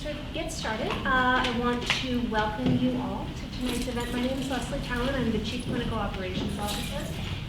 to get started, I want to welcome you all to tonight's event. My name is Leslie Cowan. I'm the Chief Clinical Operations Officer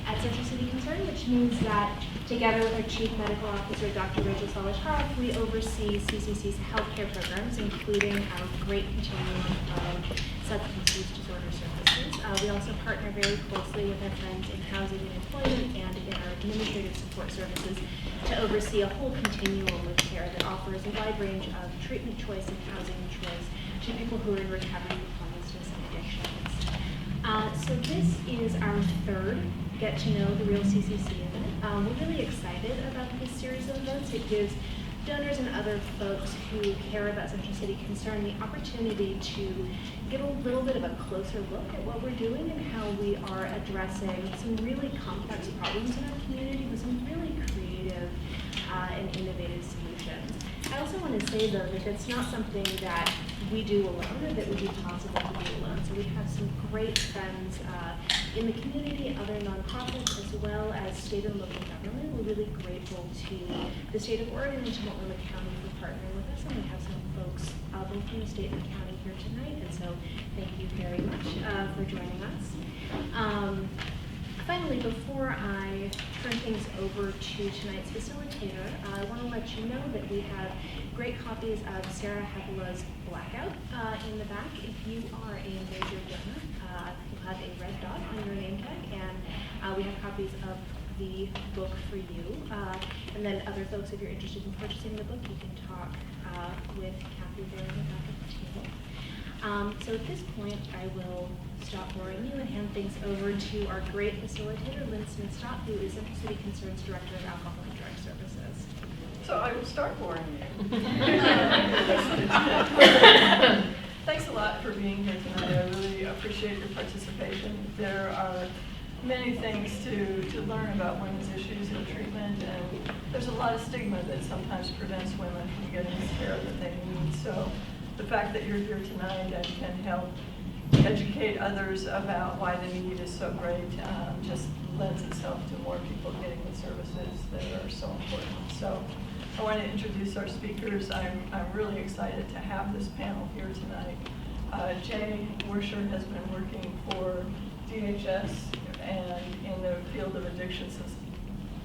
at Central City Concern, which means that together with our Chief Medical Officer, Dr. Rachel Solish-Hoff, we oversee CCC's healthcare programs, including our great continuum of substance use disorder services. We also partner very closely with our friends in housing and employment and in our administrative support services to oversee a whole continuum of care that offers a wide range of treatment choice and housing choice to people who are in recovery from homelessness and addictions. So this is our third Get to Know the Real CCC event. We're really excited about this series of events. It gives donors and other folks who care about Central City Concern the opportunity to get a little bit of a closer look at what we're doing and how we are addressing some really complex problems in our community with some really creative and innovative solutions. I also want to say, though, that it's not something that we do alone or that would be possible to do alone. So we have some great friends in the community, other nonprofits, as well as state and local government. We're really grateful to the state of Oregon and to Multnomah County for partnering with us. And we have some folks both from the state and the county here tonight. And so thank you very much for joining us. Finally, before I turn things over to tonight's facilitator, I want to let you know that we have great copies of Sarah Hepela's Blackout in the back. If you are a major donor, you'll have a red dot on your name tag, and we have copies of the book for you. And then other folks, if you're interested in purchasing the book, you can talk with Kathy there in the back of the table. So at this point, I will stop boring you and hand things over to our great facilitator, Lynn Smith-Stott, who is Central City Concern's Director of Alcohol and Drug Services. So I will start boring you. Thanks a lot for being here tonight. I really appreciate your participation. There are many things to learn about women's issues and treatment, and there's a lot of stigma that sometimes prevents women from getting the care that they need. So the fact that you're here tonight and can help educate others about why the need is so great just lends itself to more people getting the services that are so important. So I want to introduce our speakers. I'm really excited to have this panel here tonight. Jay Wurscher has been working for DHS and in the field of addiction since,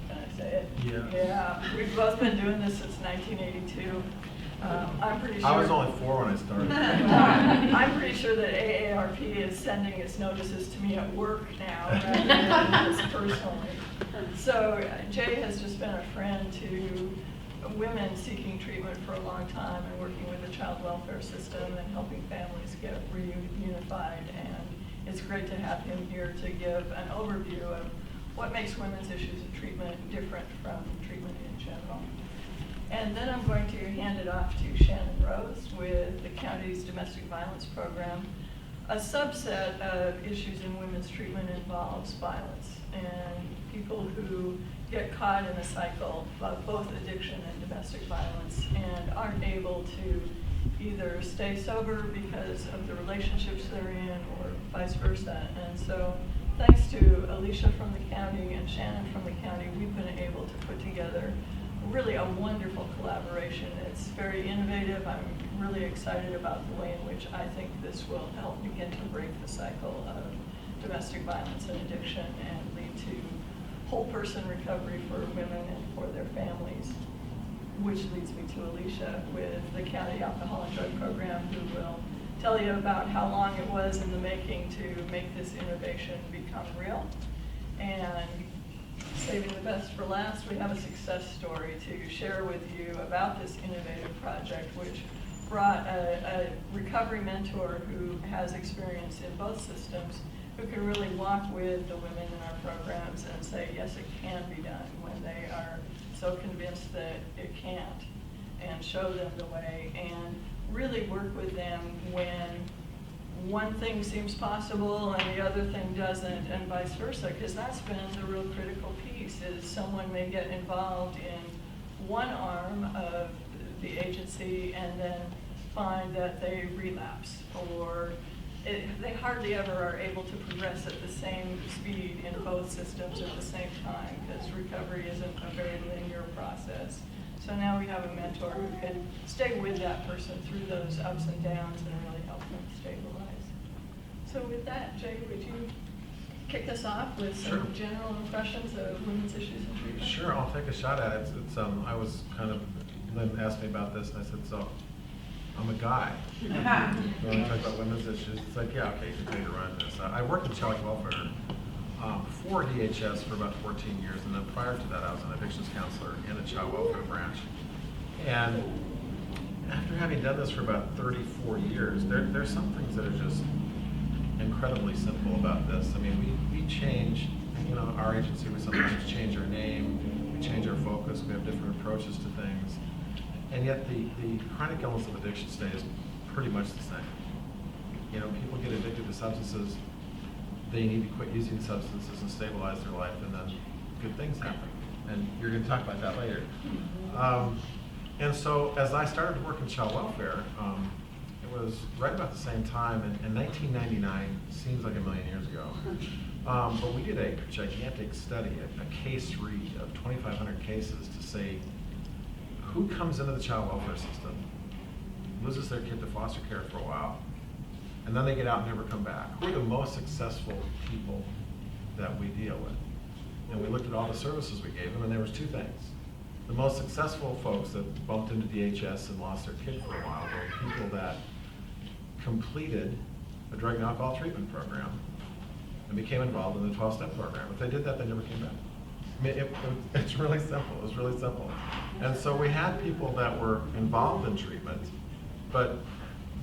can I say it? Yeah. Yeah, we've both been doing this since 1982. I'm pretty sure. I was only 4 when I started. I'm pretty sure that AARP is sending its notices to me at work now rather than just personally. So Jay has just been a friend to women seeking treatment for a long time and working with the child welfare system and helping families get reunified. And it's great to have him here to give an overview of what makes women's issues of treatment different from treatment in general. And then I'm going to hand it off to Shannon Rose with the county's domestic violence program. A subset of issues in women's treatment involves violence and people who get caught in a cycle of both addiction and domestic violence and aren't able to either stay sober because of the relationships they're in or vice versa. And so thanks to Alicia from the county and Shannon from the county, we've been able to put together really a wonderful collaboration. It's very innovative. I'm really excited about the way in which I think this will help begin to break the cycle of domestic violence and addiction and lead to whole person recovery for women and for their families, which leads me to Alicia with the county alcohol and drug program, who will tell you about how long it was in the making to make this innovation become real. And saving the best for last, we have a success story to share with you about this innovative project, which brought a recovery mentor who has experience in both systems, who can really walk with the women in our programs and say, yes, it can be done when they are so convinced that it can't, and show them the way, and really work with them when one thing seems possible and the other thing doesn't, and vice versa, because that's been the real critical piece, is someone may get involved in one arm of the agency and then find that they relapse, or they hardly ever are able to progress at the same speed in both systems at the same time, because recovery isn't a very linear process. So now we have a mentor who can stay with that person through those ups and downs and really help them stabilize. So with that, Jay, would you kick us off with some Sure. general impressions of women's issues and treatment? Sure, I'll take a shot at it. I was kind of, Lynn asked me about this, and I said, so, I'm a guy. When I talk about women's issues, it's like, yeah, okay, you can take a run at this. I worked in child welfare for DHS for about 14 years, and then prior to that, I was an evictions counselor in a child welfare branch. And after having done this for about 34 years, there's some things that are just incredibly simple about this. I mean, we change, our agency, we sometimes change our name, we change our focus, we have different approaches to things. And yet the chronic illness of addiction stays pretty much the same. People get addicted to substances, they need to quit using substances and stabilize their life, and then good things happen. And you're going to talk about that later. And so as I started to work in child welfare, it was right about the same time in 1999, seems like a million years ago. But we did a gigantic study, a case read of 2,500 cases to say who comes into the child welfare system, loses their kid to foster care for a while, and then they get out and never come back. Who are the most successful people that we deal with? And we looked at all the services we gave them, and there was two things. The most successful folks that bumped into DHS and lost their kid for a while were people that completed a drug and alcohol treatment program and became involved in the 12-step program. If they did that, they never came back. I mean, it's really simple. It was really simple. And so we had people that were involved in treatment, but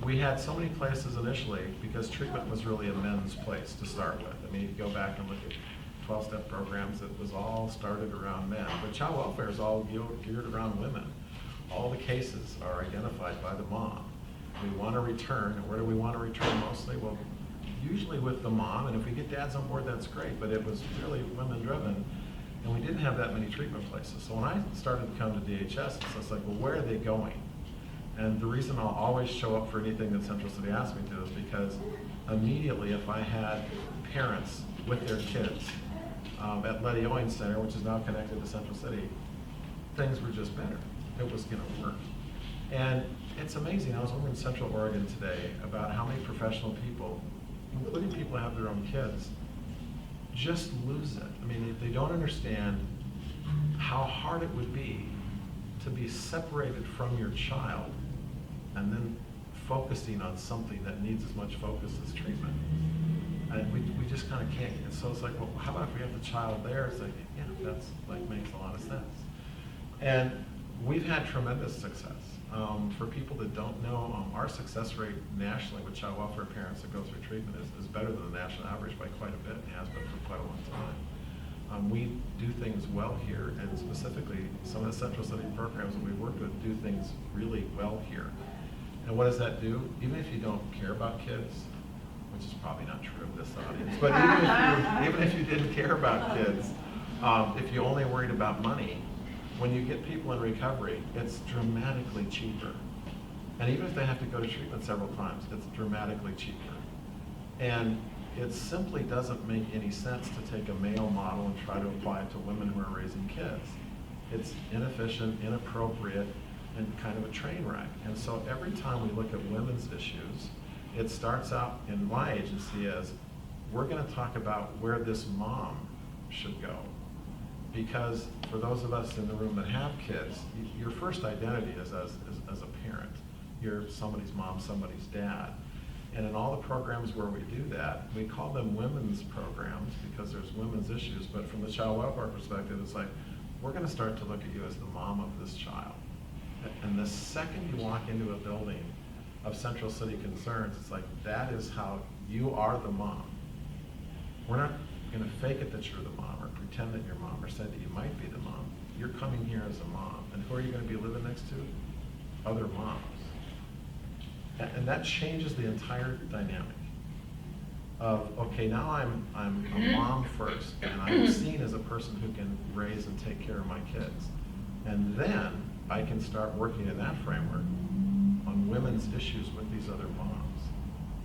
we had so many places initially because treatment was really a men's place to start with. I mean, if you go back and look at 12-step programs, it was all started around men. But child welfare is all geared around women. All the cases are identified by the mom. We want to return, and where do we want to return mostly? Well, usually with the mom, and if we get dads on board, that's great, but it was really women-driven, and we didn't have that many treatment places. So when I started to come to DHS, it's like, well, where are they going? And the reason I'll always show up for anything that Central City asks me to is because immediately if I had parents with their kids at Letty Owing Center, which is now connected to Central City, things were just better. It was going to work. And it's amazing. I was over in Central Oregon today about how many professional people, including people who have their own kids, just lose it. I mean, they don't understand how hard it would be to be separated from your child and then focusing on something that needs as much focus as treatment. And we just kind of can't. And so it's like, well, how about if we have the child there? It's like, yeah, that's like makes a lot of sense. And we've had tremendous success. For people that don't know, our success rate nationally with child welfare parents that go through treatment is better than the national average by quite a bit, and has been for quite a long time. We do things well here, and specifically some of the Central City programs that we've worked with do things really well here. And what does that do? Even if you don't care about kids, which is probably not true of this audience, but even if you didn't care about kids, if you only worried about money, when you get people in recovery, it's dramatically cheaper. And even if they have to go to treatment several times, it's dramatically cheaper. And it simply doesn't make any sense to take a male model and try to apply it to women who are raising kids. It's inefficient, inappropriate, and kind of a train wreck. And so every time we look at women's issues, it starts out in my agency as, we're going to talk about where this mom should go. Because for those of us in the room that have kids, your first identity is as a parent. You're somebody's mom, somebody's dad. And in all the programs where we do that, we call them women's programs because there's women's issues, but from the child welfare perspective, it's like, we're going to start to look at you as the mom of this child. And the second you walk into a building of Central City Concerns, it's like, that is how you are the mom. We're not going to fake it that you're the mom or pretend that you're mom or say that you might be the mom. You're coming here as a mom. And who are you going to be living next to? Other moms. And that changes the entire dynamic of, okay, now I'm a mom first, and I'm seen as a person who can raise and take care of my kids. And then I can start working in that framework on women's issues with these other moms.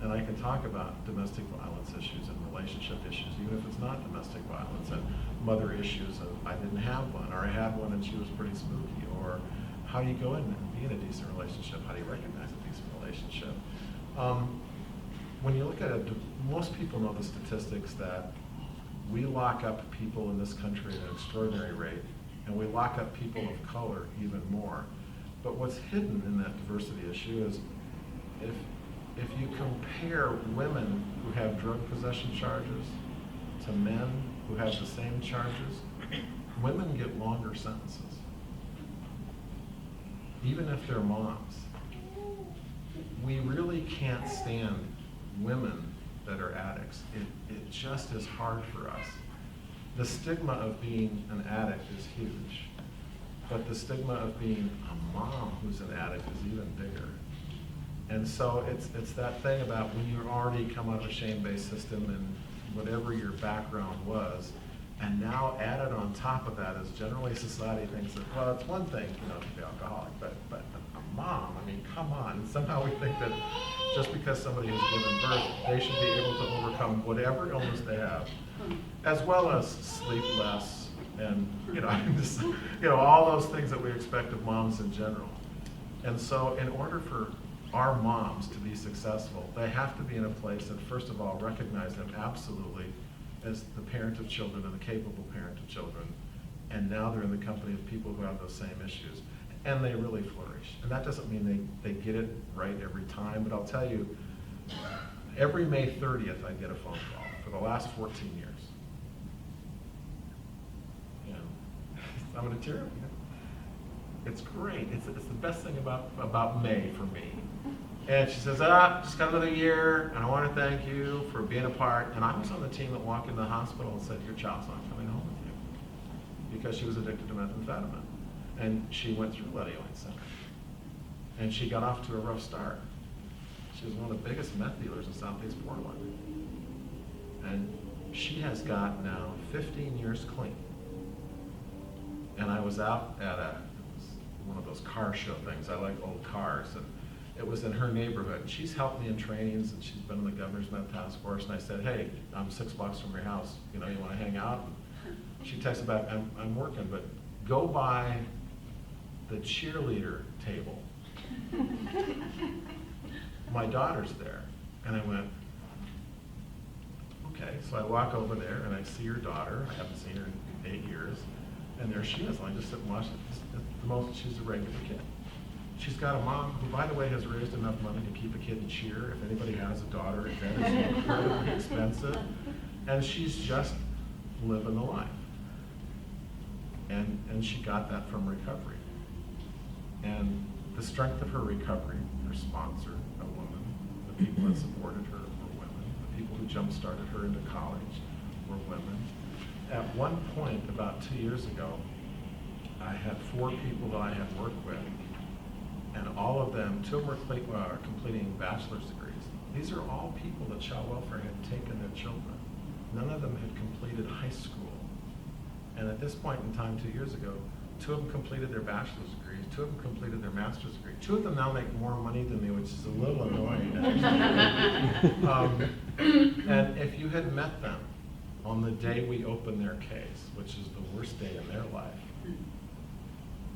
And I can talk about domestic violence issues and relationship issues, even if it's not domestic violence, and mother issues of I didn't have one, or I had one and she was pretty spooky, or how do you go in and be in a decent relationship? How do you recognize a decent relationship? When you look at it, most people know the statistics that we lock up people in this country at an extraordinary rate, and we lock up people of color even more. But what's hidden in that diversity issue is if you compare women who have drug possession charges to men who have the same charges, women get longer sentences, even if they're moms. We really can't stand women that are addicts. It just is hard for us. The stigma of being an addict is huge, but the stigma of being a mom who's an addict is even bigger. And so it's that thing about when you already come out of a shame-based system and whatever your background was, and now added on top of that is generally society thinks that, well, it's one thing, to be alcoholic, but a mom, I mean, come on. And somehow we think that just because somebody has given birth, they should be able to overcome whatever illness they have, as well as sleep less, and all those things that we expect of moms in general. And so in order for our moms to be successful, they have to be in a place that, first of all, recognize them absolutely as the parent of children and the capable parent of children. And now they're in the company of people who have those same issues. And they really flourish. And that doesn't mean they get it right every time, but I'll tell you, every May 30th I get a phone call for the last 14 years. I'm gonna tear up. It's great. It's the best thing about May for me. And she says, just got another year, and I want to thank you for being a part. And I was on the team that walked into the hospital and said, your child's not coming home with you, because she was addicted to methamphetamine. And she went through Letty Owens Center. And she got off to a rough start. She was one of the biggest meth dealers in Southeast Portland. And she has got now 15 years clean. And I was out at one of those car show things. I like old cars. And it was in her neighborhood. She's helped me in trainings, and she's been in the Governor's Meth Task Force. And I said, hey, I'm 6 blocks from your house. You want to hang out? And she texted back, I'm working, but go by the cheerleader table. My daughter's there. And I went, okay. So I walk over there, and I see your daughter. I haven't seen her in 8 years. And there she is. And I just sit and watch it. She's a regular kid. She's got a mom who, by the way, has raised enough money to keep a kid in cheer. If anybody has a daughter, that is incredibly expensive. And she's just living the life. And she got that from recovery. And the strength of her recovery, her sponsor, a woman, the people that supported her were women, the people who jump-started her into college were women. At one point, about 2 years ago, I had 4 people that I had worked with, and all of them, 2 of them were completing bachelor's degrees. These are all people that child welfare had taken their children. None of them had completed high school. And at this point in time, 2 years ago, 2 of them completed their bachelor's degrees, 2 of them completed their master's degree. 2 of them now make more money than me, which is a little annoying. And if you had met them on the day we opened their case, which is the worst day in their life,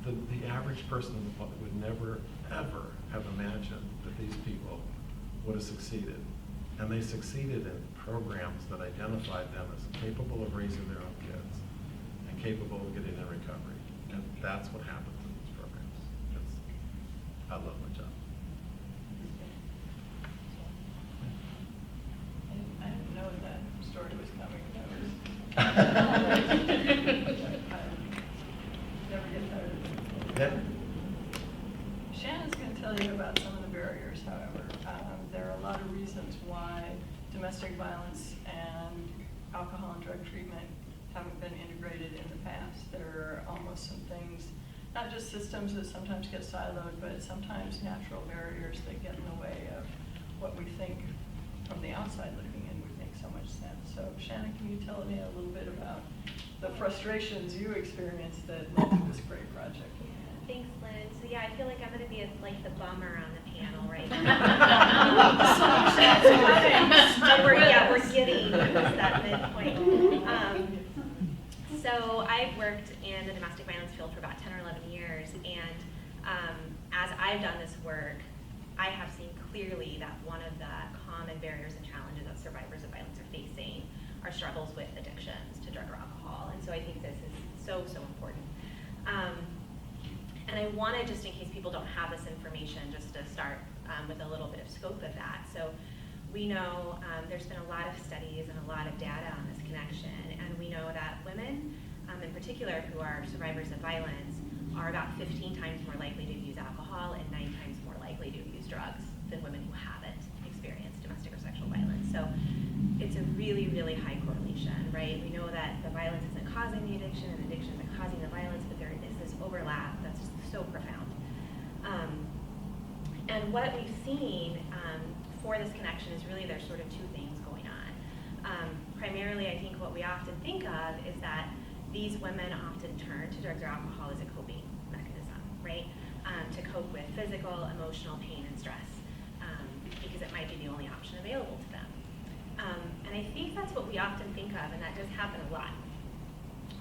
the average person in the public would never, ever have imagined that these people would have succeeded. And they succeeded in programs that identified them as capable of raising their own kids and capable of getting in recovery. And that's what happens in these programs. I love my job. I didn't know that story was coming. Never get tired of it. Yeah. Shannon's going to tell you about some of the barriers, however. There are a lot of reasons why domestic violence and alcohol and drug treatment haven't been integrated in the past. There are almost some things, not just systems that sometimes get siloed, but sometimes natural barriers that get in the way of what we think from the outside looking in would make so much sense. So Shannon, can you tell me a little bit about the frustrations you experienced that led to this great project? Thanks, Lynn. So yeah, I feel like I'm going to be like the bummer on the panel right now. We're getting that midpoint. So I've worked in the domestic violence field for about 10 or 11 years, and I've done this work, I have seen clearly that one of the common barriers and challenges that survivors of violence are facing are struggles with addictions to drug or alcohol. And so I think this is so, so important. And I wanted, just in case people don't have this information, just to start with a little bit of scope of that. So we know there's been a lot of studies and a lot of data on this connection, and we know that women, in particular, who are survivors of violence, are about 15 times more likely to use alcohol and 9 times more likely to use drugs than women who haven't experienced domestic or sexual violence. So it's a really, really high correlation, right? We know that the violence isn't causing the addiction and addiction isn't causing the violence, but there is this overlap that's just so profound. And what we've seen for this connection is really there's sort of two things going on. Primarily, I think what we often think of is that these women often turn to drugs or alcohol as a coping mechanism, right? To cope with physical, emotional pain and stress, because it might be the only option available to them. And I think that's what we often think of, and that does happen a lot.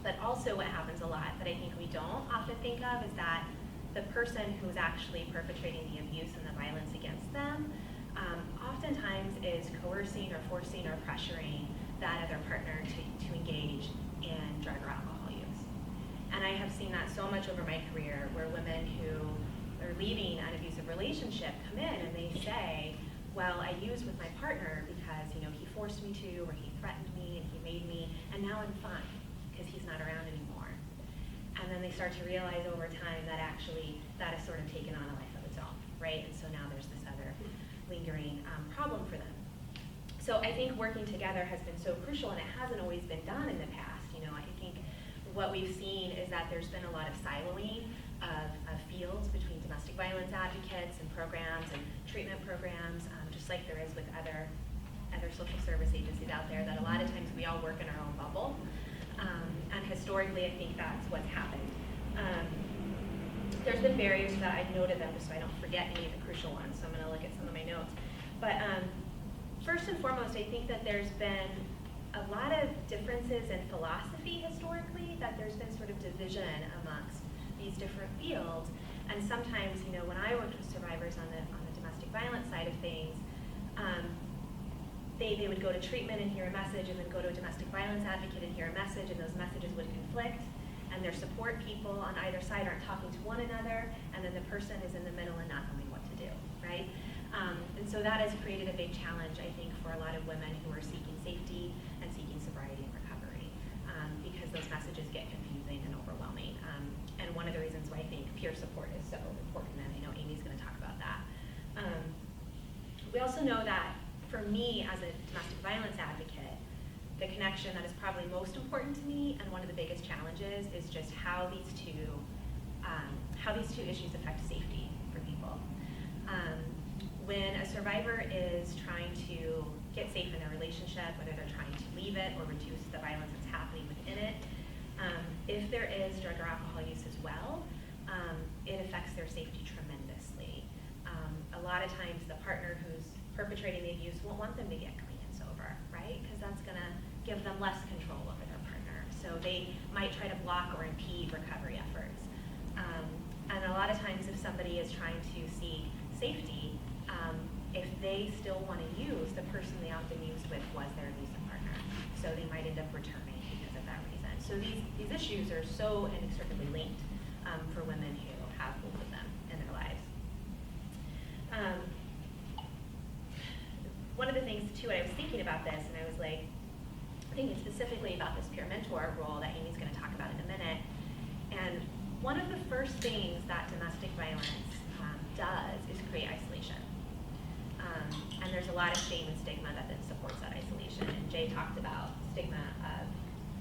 But also what happens a lot that I think we don't often think of is that the person who's actually perpetrating the abuse and the violence against them oftentimes is coercing or forcing or pressuring that other partner to engage in drug or alcohol use. And I have seen that so much over my career, where women who are leaving an abusive relationship come in and they say, well, I used with my partner because, he forced me to, or he threatened me and he made me, and now I'm fine because he's not around anymore. And then they start to realize over time that actually that has sort of taken on a life of its own, right? And so now there's this other lingering problem for them. So I think working together has been so crucial, and it hasn't always been done in the past. I think what we've seen is that there's been a lot of siloing of fields between domestic violence advocates and programs and treatment programs, just like there is with other social service agencies out there, that a lot of times we all work in our own bubble. And historically, I think that's what's happened. There's been barriers that I've noted them just so I don't forget any of the crucial ones, so I'm going to look at some of my notes. But first and foremost, I think that there's been a lot of differences in philosophy historically, that there's been sort of division amongst these different fields. And sometimes, when I worked with survivors on the domestic violence side of things, they would go to treatment and hear a message, and then go to a domestic violence advocate and hear a message, and those messages would conflict, and their support people on either side aren't talking to one another, and then the person is in the middle and not knowing what to do, right? And so that has created a big challenge, I think, for a lot of women who are seeking safety and seeking sobriety and recovery, because those messages get confusing and overwhelming. And one of the reasons why I think peer support is so important, and I know Amy's going to talk about that. We also know that for me as a domestic violence advocate, the connection that is probably most important to me and one of the biggest challenges is just how these two issues affect safety for people. When a survivor is trying to get safe in their relationship, whether they're trying to leave it or reduce the violence that's happening within it, if there is drug or alcohol use as well, it affects their safety tremendously. A lot of times the partner who's perpetrating the abuse won't want them to get clean and sober, right? Because that's going to give them less control over their partner. So they might try to block or impede recovery efforts. And a lot of times if somebody is trying to seek safety, if they still want to use, the person they often used with was their abusive partner. So they might end up returning because of that reason. So these issues are so inextricably linked for women who have both of them in their lives. One of the things too, I was thinking about this, and I was like, thinking specifically about this peer mentor role that Amy's going to talk about in a minute. And one of the first things that domestic violence does is create isolation. And there's a lot of shame and stigma that then supports that isolation. And Jay talked about stigma of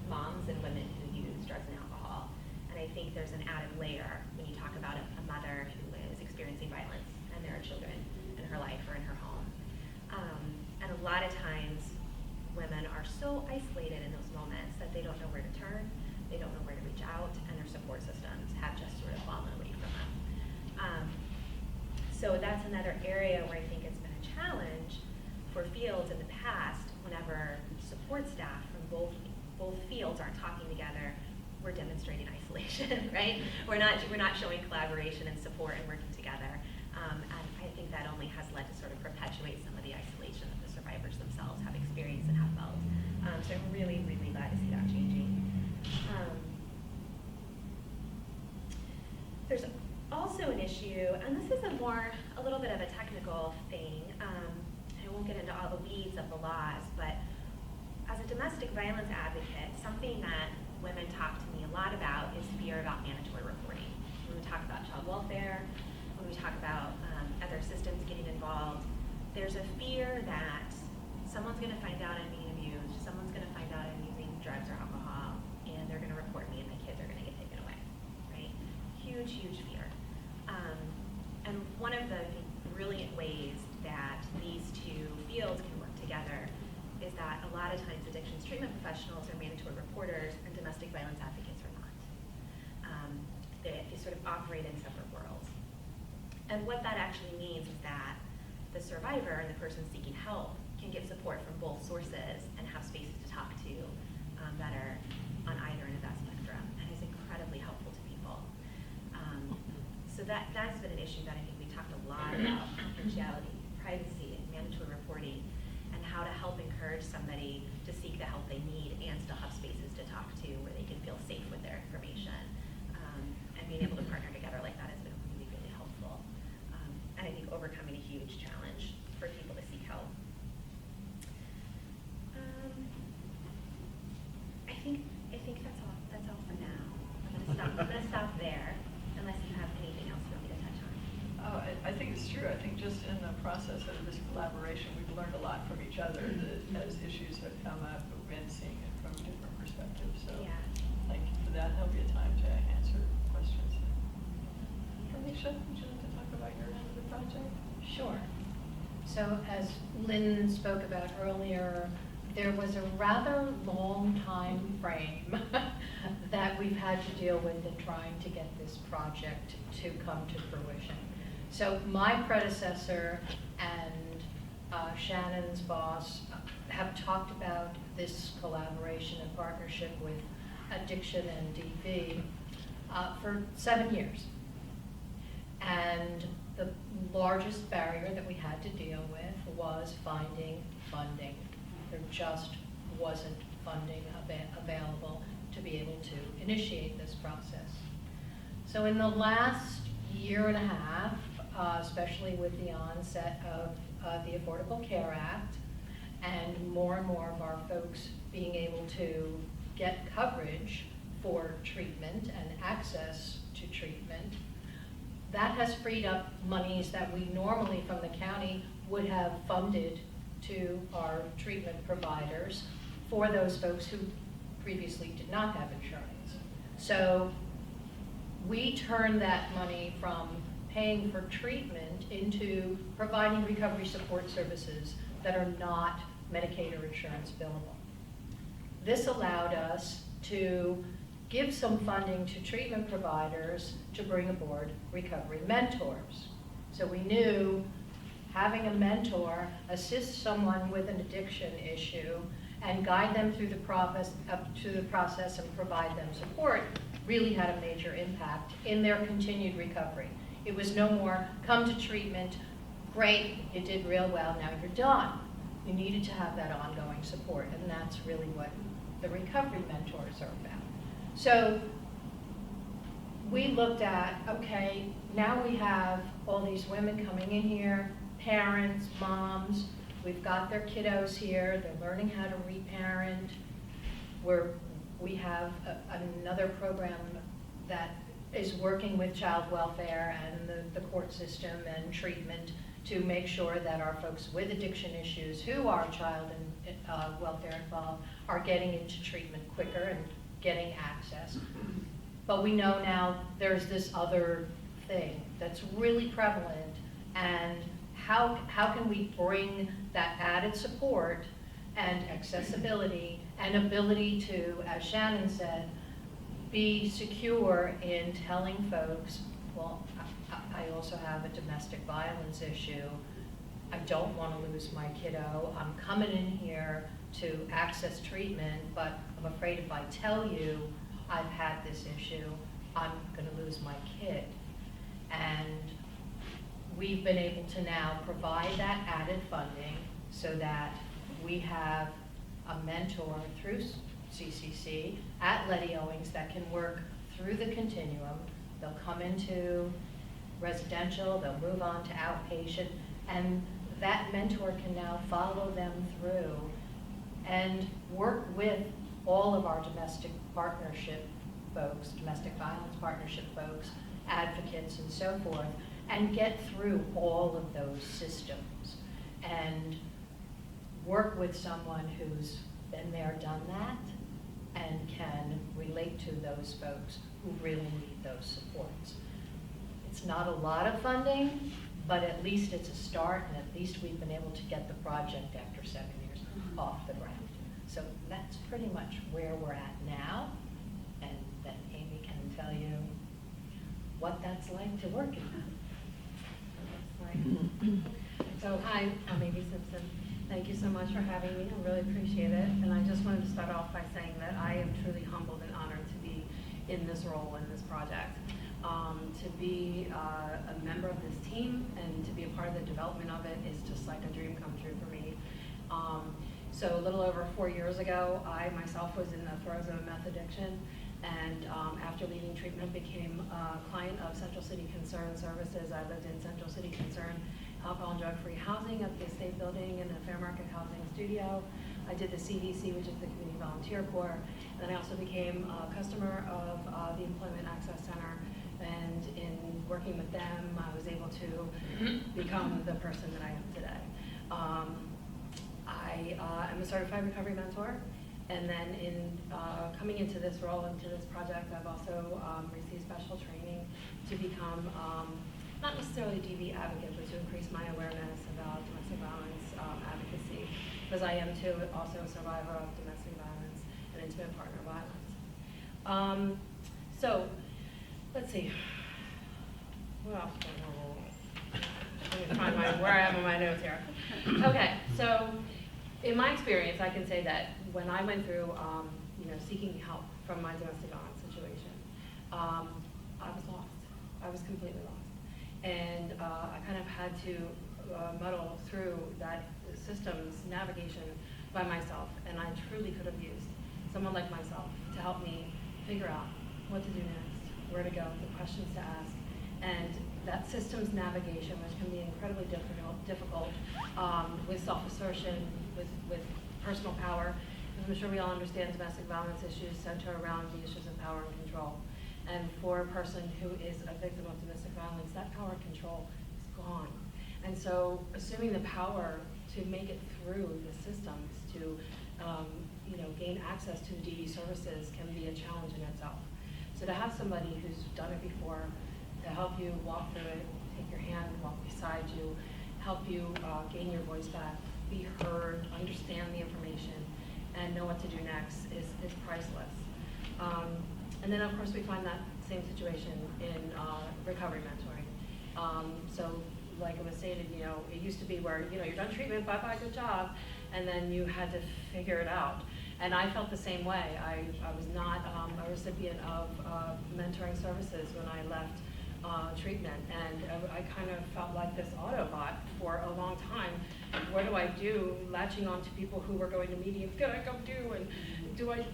moms and women who use drugs and alcohol. And I think there's an added layer when you talk about a mother who is experiencing violence and there are children in her life or in her home. And a lot of times women are so isolated in those moments that they don't know where to turn, they don't know where to reach out, and their support systems have just sort of fallen away from them. So that's another area where I think it's been a challenge for fields in the past. Whenever support staff from both fields aren't talking together, we're demonstrating isolation, right? We're not showing collaboration and support and working together. And I think that only has led to sort of perpetuate some of the isolation that the survivors themselves have experienced and have felt. So I'm really, really glad to see that changing. There's also an issue, and this is a little bit of a technical thing. I won't get into all the weeds of the laws, but as a domestic violence advocate, something that women talk to me a lot about is fear about mandatory reporting. When we talk about child welfare, when we talk about other systems getting involved, there's a fear that someone's going to find out I'm being abused, someone's going to find out I'm using drugs or alcohol, and they're going to report me and my kids are going to get taken away, right? Huge, huge fear. And one of the brilliant ways that these two fields can work together is that a lot of times addictions treatment professionals are mandatory reporters and domestic violence advocates are not. They sort of operate in separate worlds. And what that actually means is that the survivor and the person seeking help can get support from both sources and have spaces to talk to that are on either end of that spectrum, and is incredibly helpful to people. So that's been an issue that I think we talked a lot about, confidentiality, privacy, and mandatory reporting, and how to help encourage somebody to seek the help they need and still have spaces to talk to where they can feel safe with their information. And being able to partner together like that has been really, really helpful. And I think overcoming a huge challenge for people to seek help. I think that's all. That's all for now. I'm gonna stop there, unless you have anything else you want me to touch on. Oh, I think it's true. I think just in the process of this collaboration, we've learned a lot from each other as issues have come up. We've been seeing it from different perspectives. So Yeah. thank you for that. There'll be a time to answer questions. Alicia, would you like to talk about your end of the project? Sure. So as Lynn spoke about earlier, there was a rather long time frame that we've had to deal with in trying to get this project to come to fruition. So my predecessor and Shannon's boss have talked about this collaboration and partnership with Addiction and DV for 7 years. And the largest barrier that we had to deal with was finding funding. There just wasn't funding available to be able to initiate this process. So in the last year and a half, especially with the onset of the Affordable Care Act, and more of our folks being able to get coverage for treatment and access to treatment, that has freed up monies that we normally from the county would have funded to our treatment providers for those folks who previously did not have insurance. So we turned that money from paying for treatment into providing recovery support services that are not Medicaid or insurance billable. This allowed us to give some funding to treatment providers to bring aboard recovery mentors. So we knew having a mentor assist someone with an addiction issue and guide them through the process and provide them support really had a major impact in their continued recovery. It was no more, come to treatment, great, you did real well, now you're done. You needed to have that ongoing support, and that's really what the recovery mentors are about. So we looked at, okay, now we have all these women coming in here, parents, moms, we've got their kiddos here, they're learning how to reparent. We have another program that is working with child welfare and the court system and treatment to make sure that our folks with addiction issues who are child and welfare involved are getting into treatment quicker and getting access. But we know now there's this other thing that's really prevalent, and how can we bring that added support and accessibility and ability to, as Shannon said, be secure in telling folks, well, I also have a domestic violence issue. I don't want to lose my kiddo. I'm coming in here to access treatment, but I'm afraid if I tell you I've had this issue, I'm going to lose my kid. And we've been able to now provide that added funding so that we have a mentor through CCC at Letty Owings that can work through the continuum. They'll come into residential, they'll move on to outpatient, and that mentor can now follow them through and work with all of our domestic partnership folks, domestic violence partnership folks, advocates and so forth, and get through all of those systems and work with someone who's been there, done that, and can relate to those folks who really need those supports. It's not a lot of funding, but at least it's a start, and at least we've been able to get the project after 7 years off the ground. So that's pretty much where we're at now, and then Amy can tell you what that's like to work in that. So hi, I'm Amy Simpson. Thank you so much for having me. I really appreciate it. And I just wanted to start off by saying that I am truly humbled and honored to be in this role in this project. To be a member of this team and to be a part of the development of it is just like a dream come true for me. So a little over 4 years ago, I myself was in the throes of a meth addiction, and after leaving treatment became a client of Central City Concern Services. I lived in Central City Concern alcohol and drug-free housing at the Estate Building and the Fair Market Housing Studio. I did the CVC, which is the Community Volunteer Corps, and then I also became a customer of the Employment Access Center, and in working with them, I was able to become the person that I am today. I am a certified recovery mentor, and then in coming into this role, into this project, I've also received special training to become not necessarily a DV advocate, but to increase my awareness about domestic violence advocacy, because I am too also a survivor of domestic violence and intimate partner violence. So, let's see. What else? Let me find where I am on my notes here. Okay, so in my experience, I can say that when I went through, seeking help from my domestic violence situation, I was lost. I was completely lost. And I kind of had to muddle through that systems navigation by myself, and I truly could have used someone like myself to help me figure out what to do next, where to go, the questions to ask, and that systems navigation, which can be incredibly difficult with self-assertion, with personal power. I'm sure we all understand domestic violence issues center around the issues of power and control. And for a person who is a victim of domestic violence, that power and control is gone. And so assuming the power to make it through the systems, to gain access to the DV services can be a challenge in itself. So to have somebody who's done it before, to help you walk through it, take your hand, walk beside you, help you gain your voice back, be heard, understand the information, and know what to do next is priceless. And then of course we find that same situation in recovery mentoring. So like it was stated, it used to be where, you're done treatment, bye-bye, good job, and then you had to figure it out. And I felt the same way. I was not a recipient of mentoring services when I left treatment, and I kind of felt like this Autobot for a long time. What do I do? Latching on to people who were going to meetings,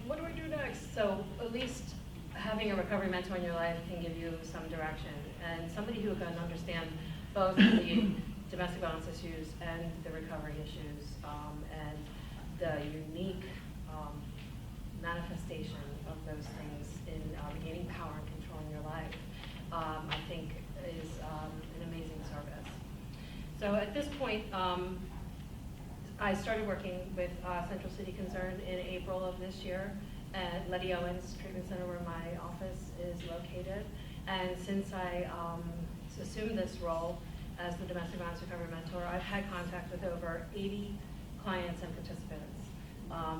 what do I do next? So at least having a recovery mentor in your life can give you some direction, and somebody who can understand both the domestic violence issues and the recovery issues, and the unique manifestation of those things in regaining power and control in your life, I think is an amazing service. So at this point, I started working with Central City Concern in April of this year at Letty Owens Treatment Center, where my office is located. And since I assumed this role as the domestic violence recovery mentor, I've had contact with over 80 clients and participants.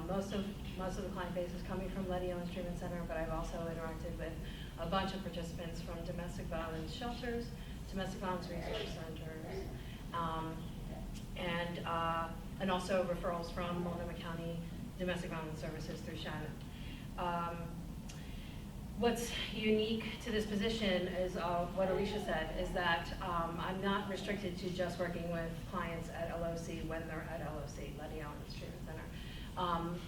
Most of the client base is coming from Letty Owens Treatment Center, but I've also interacted with a bunch of participants from domestic violence shelters, domestic violence resource centers, and also referrals from Multnomah County Domestic Violence Services through Shannon. What's unique to this position is what Alicia said, is that I'm not restricted to just working with clients at LOC when they're at LOC, Letty Allen's Treatment Center.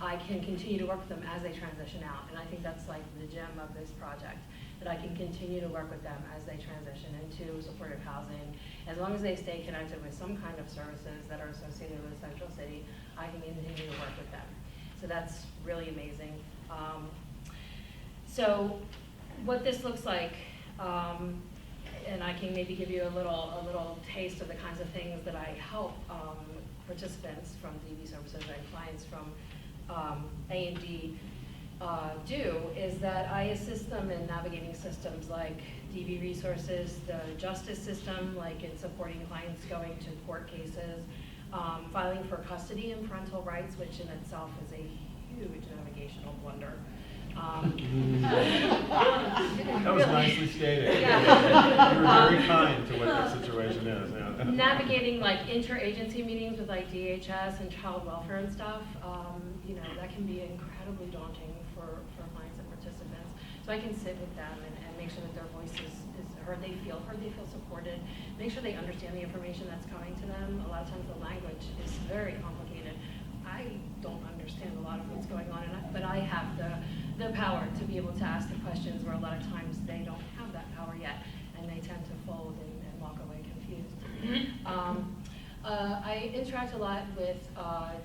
I can continue to work with them as they transition out, and I think that's like the gem of this project, that I can continue to work with them as they transition into supportive housing. As long as they stay connected with some kind of services that are associated with Central City, I can continue to work with them. So that's really amazing. So what this looks like, and I can maybe give you a little taste of the kinds of things that I help participants from DV services and clients from A&D do, is that I assist them in navigating systems like DV resources, the justice system, like in supporting clients going to court cases, filing for custody and parental rights, which in itself is a huge navigational blunder. That was nicely stated. Yeah. You were very kind to what the situation is. Yeah. Navigating like interagency meetings with like DHS and child welfare and stuff, you know, that can be incredibly daunting for clients and participants. So I can sit with them and make sure that their voice is heard, they feel supported, make sure they understand the information that's coming to them. A lot of times the language is very complicated. I don't understand a lot of what's going on, but I have the power to be able to ask the questions where a lot of times they don't have that power yet, and they tend to fold and walk away confused. I interact a lot with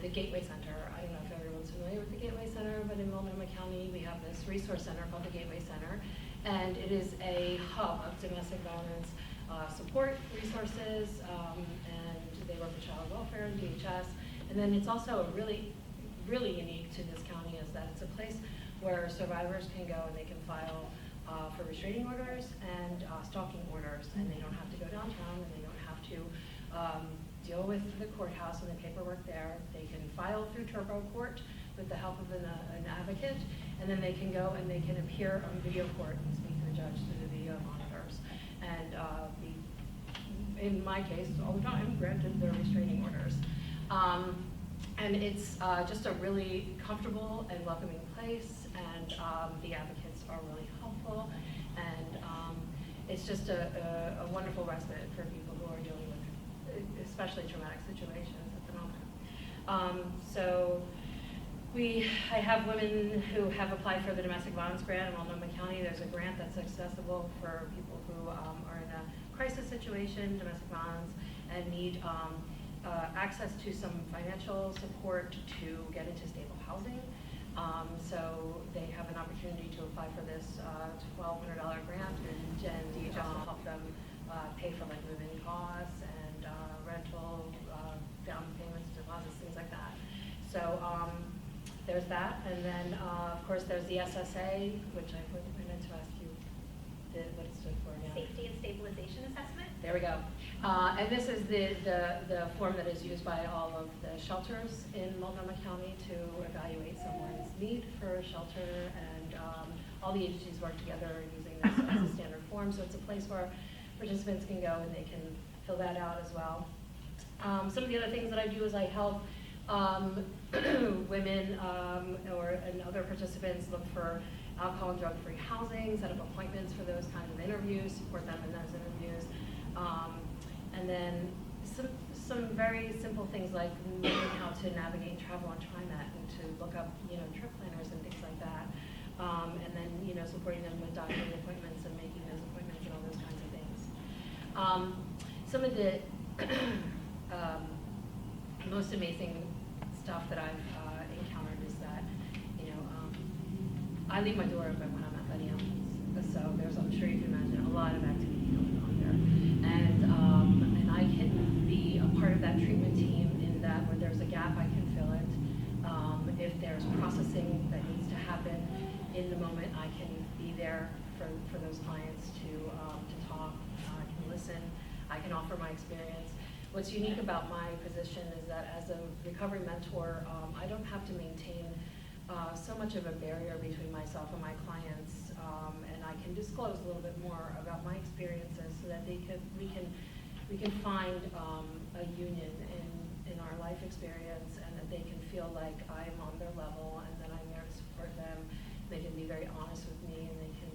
the Gateway Center. I don't know if everyone's familiar with the Gateway Center, but in Multnomah County we have this resource center called the Gateway Center, and it is a hub of domestic violence support resources, and they work with child welfare and DHS. And then it's also really unique to this county is that it's a place where survivors can go and they can file for restraining orders and stalking orders, and they don't have to go downtown, and they don't have to deal with the courthouse and the paperwork there. They can file through Turbo Court with the help of an advocate, and then they can go and they can appear on video court and speak to the judge through the video monitors, and be, in my case, all the time, granted their restraining orders. And it's just a really comfortable and welcoming place, and the advocates are really helpful, and it's just a wonderful respite for people who are dealing with especially traumatic situations at the moment. So I have women who have applied for the domestic violence grant in Multnomah County. There's a grant that's accessible for people who are in a crisis situation, domestic violence, and need access to some financial support to get into stable housing. So they have an opportunity to apply for this $1,200 grant, and DHS will help them pay for like move-in costs and rental, down payments, deposits, things like that. So there's that, and then of course there's the SSA, which I meant to ask you what it stood for again. Safety and Stabilization Assessment. There we go. And this is the form that is used by all of the shelters in Multnomah County to evaluate someone's need for shelter, and all the agencies work together using this as a standard form. So it's a place where participants can go and they can fill that out as well. Some of the other things that I do is I help women and other participants look for alcohol and drug-free housing, set up appointments for those kinds of interviews, support them in those interviews. And then some very simple things like knowing how to navigate travel on TriMet and to look up, trip planners and things like that. And then, supporting them with doctor's appointments and making those appointments and all those kinds of things. Some of the most amazing stuff that I've encountered is that, I leave my door open when I'm at Letty Allen's. So there's, I'm sure you can imagine, a lot of activity going on there. And I can be a part of that treatment team in that where there's a gap, I can fill it. If there's processing that needs to happen in the moment, I can be there for those clients to talk. I can listen. I can offer my experience. What's unique about my position is that as a recovery mentor, I don't have to maintain so much of a barrier between myself and my clients, and I can disclose a little bit more about my experiences so that we can find a union in our life experience, and that they can feel like I'm on their level and that I'm there to support them. They can be very honest with me, and they can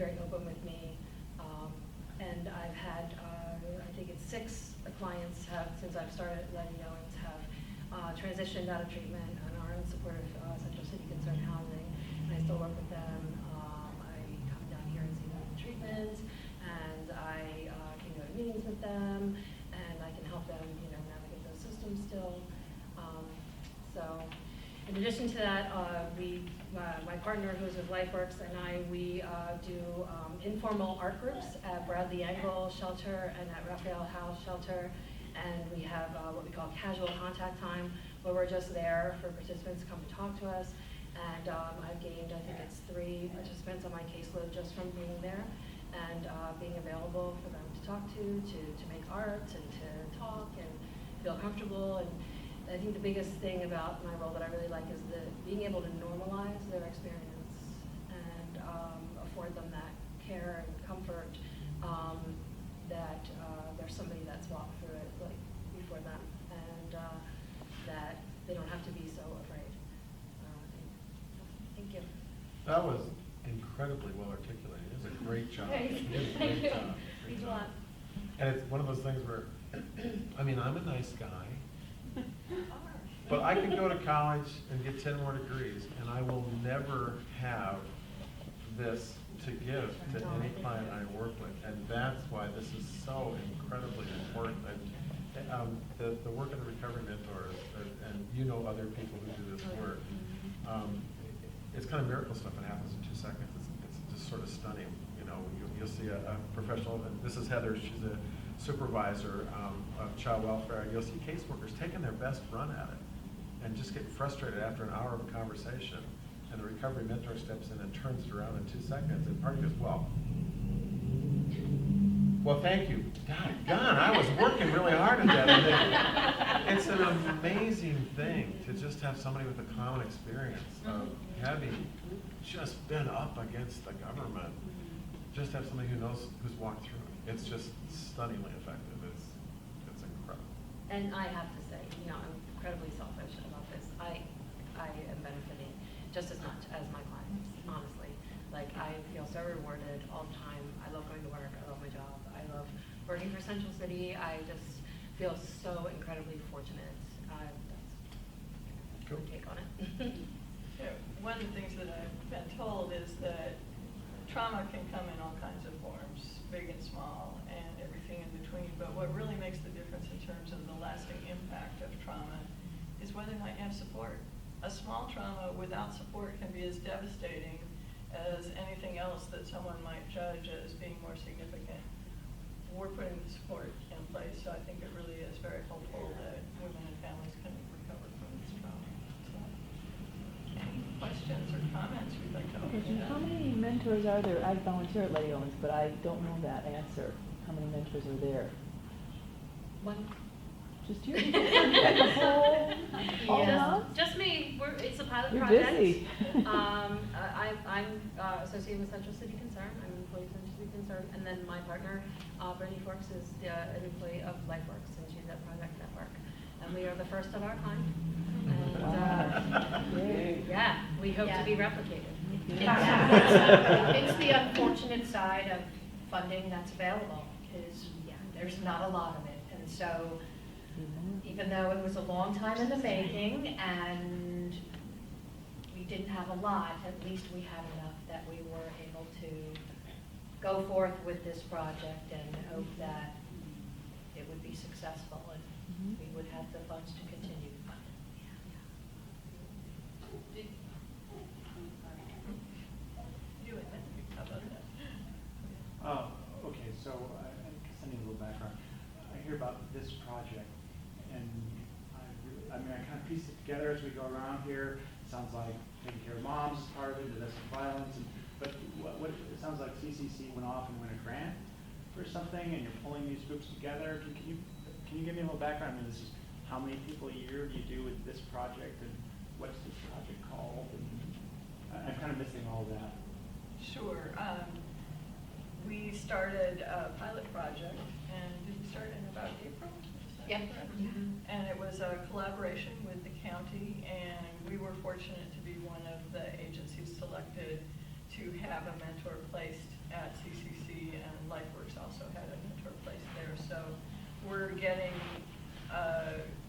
very open with me. And I've had, I think it's 6 clients have, since I've started letting Owens, have transitioned out of treatment and are in supportive Central City Concern housing. And I still work with them. I come down here and see them in treatment, and I can go to meetings with them, and I can help them, navigate those systems still. So, in addition to that, my partner who's with LifeWorks and we do informal art groups at Bradley Angle Shelter and at Raphael House Shelter. And we have what we call casual contact time, where we're just there for participants to come and talk to us. And I've gained, I think it's 3 participants on my caseload just from being there and being available for them to talk to make art and to talk and feel comfortable. And I think the biggest thing about my role that I really like is being able to normalize their experience and afford them that care and comfort, that there's somebody that's walked through it like before them, and that they don't have to be so afraid. Thank you. That was incredibly well articulated. It was a great job. Thanks. You did a Thank great you. job. Great Means a job. lot. And it's one of those things where, I mean, I'm a nice guy, but I can go to college and get 10 more degrees, and I will never have this to give to any client I work with. And that's why this is so incredibly important. The work of the recovery mentors, and other people who do this work, it's kind of miracle stuff that happens in 2 seconds. It's just sort of stunning. You'll see a professional, and this is Heather, she's a supervisor of child welfare. You'll see caseworkers taking their best run at it and just get frustrated after an hour of a conversation. And the recovery mentor steps in and turns it around in 2 seconds. And part of you goes, well, thank you. God, I was working really hard at that. And it's an amazing thing to just have somebody with a common experience of having just been up against the government. Just have somebody who knows, who's walked through it. It's just stunningly effective. It's incredible. And I have to say, I'm incredibly selfish about this. I am benefiting just as much as my clients, honestly. Like, I feel so rewarded all the time. I love going to work. I love my job. I love working for Central City. I just feel so incredibly fortunate. That's Cool. my take on it. One of the things that I've been told is that trauma can come in all kinds of forms, big and small, and everything in between. But what really makes the difference in terms of the lasting impact of trauma is whether or not you have support. A small trauma without support can be as devastating as anything else that someone might judge as being more significant. We're putting the support in place, so I think it really is very hopeful that women and families can recover from this trauma. So, any questions or comments we'd like to open it How up? many mentors are there? I volunteer at Lady Owens, but I don't know that answer. How many mentors are there? One. Just you? At the whole, all Yeah. of us? Just me. It's a pilot You're project. busy. I'm associated with Central City Concern. I'm an employee of Central City Concern. And then my partner, Brittany Forks, is an employee of LifeWorks, and she's at Project Network. And we are the first of our kind. And Yay. yeah, we hope to be replicated. It's the unfortunate side of funding that's available, is there's not a lot of it. And so, even though it was a long time in the making and we didn't have a lot, at least we had enough that we were able to go forth with this project and hope that it would be successful and we would have the funds to continue to fund it. You and Nick, how about that? Okay, so I guess I need a little background. I hear about this project, and I kind of piece it together as we go around here. It sounds like taking care of moms is part of it, domestic violence, but what it sounds like CCC went off and won a grant for something, and you're pulling these groups together. Can you give me a little background? I mean, this is how many people a year do you do with this project, and what's this project called? And I'm kind of missing all that. Sure. We started a pilot project, and did we start in about April? Is that Yep. correct? And it was a collaboration with the county, and we were fortunate to be one of the agencies selected to have a mentor placed at CCC, and LifeWorks also had a mentor place there. So we're getting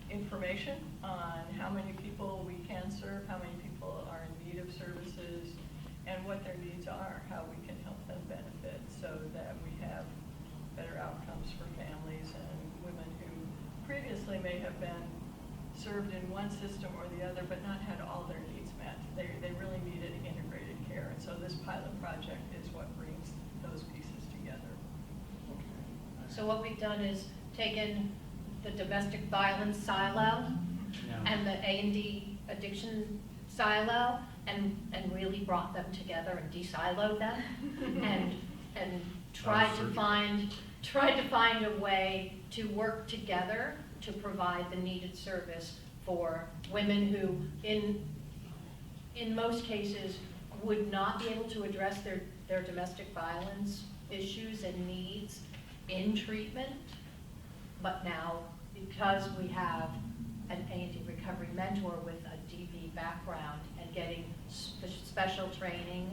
information on how many people we can serve, how many people are in need of services, and what their needs are, how we can help them benefit so that we have better outcomes for families and women who previously may have been served in one system or the other, but not had all their needs met. They really needed integrated care. And so this pilot project is what brings those pieces together. So what we've done is taken the domestic violence silo and the A&D addiction silo and really brought them together and de-siloed them and tried to find a way to work together to provide the needed service for women who in most cases would not be able to address their domestic violence issues and needs in treatment. But now, because we have an A&D recovery mentor with a DV background and getting special training